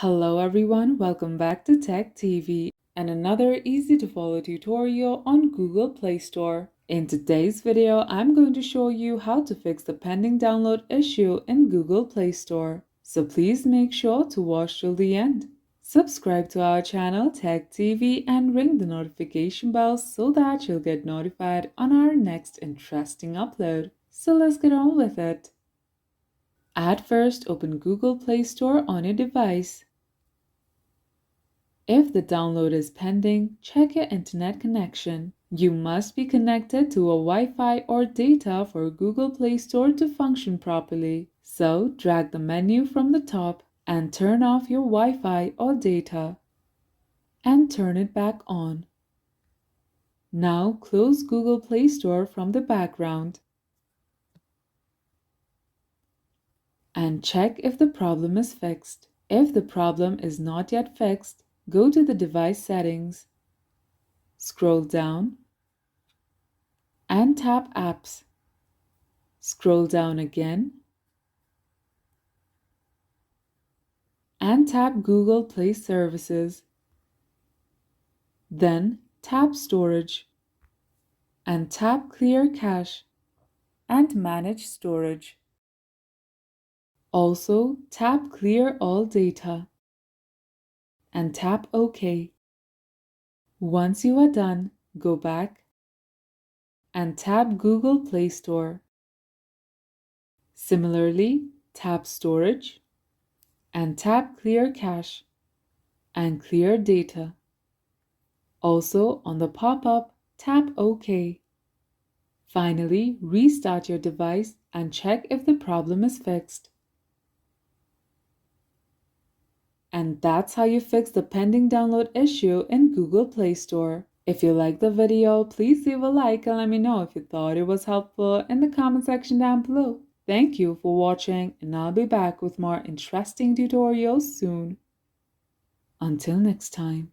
Hello everyone, welcome back to Tech TV and another easy to follow tutorial on Google Play Store. In today's video, I'm going to show you how to fix the pending download issue in Google Play Store. So please make sure to watch till the end. Subscribe to our channel Tech TV and ring the notification bell so that you'll get notified on our next interesting upload. So let's get on with it. At first, open Google Play Store on your device. If the download is pending, check your internet connection. You must be connected to a Wi-Fi or data for Google Play Store to function properly. So, drag the menu from the top and turn off your Wi-Fi or data and turn it back on. Now, close Google Play Store from the background and check if the problem is fixed. If the problem is not yet fixed, go to the device settings, scroll down, and tap Apps. Scroll down again, and tap Google Play Services. Then tap Storage, and tap Clear Cache, and Manage Storage. Also, tap Clear All Data, and tap OK. Once you are done, go back and tap Google Play Store. Similarly, tap Storage and tap Clear Cache and Clear Data. Also, on the pop-up, tap OK. Finally, restart your device and check if the problem is fixed. And that's how you fix the pending download issue in Google Play Store. If you liked the video, please leave a like and let me know if you thought it was helpful in the comment section down below. Thank you for watching, and I'll be back with more interesting tutorials soon. Until next time.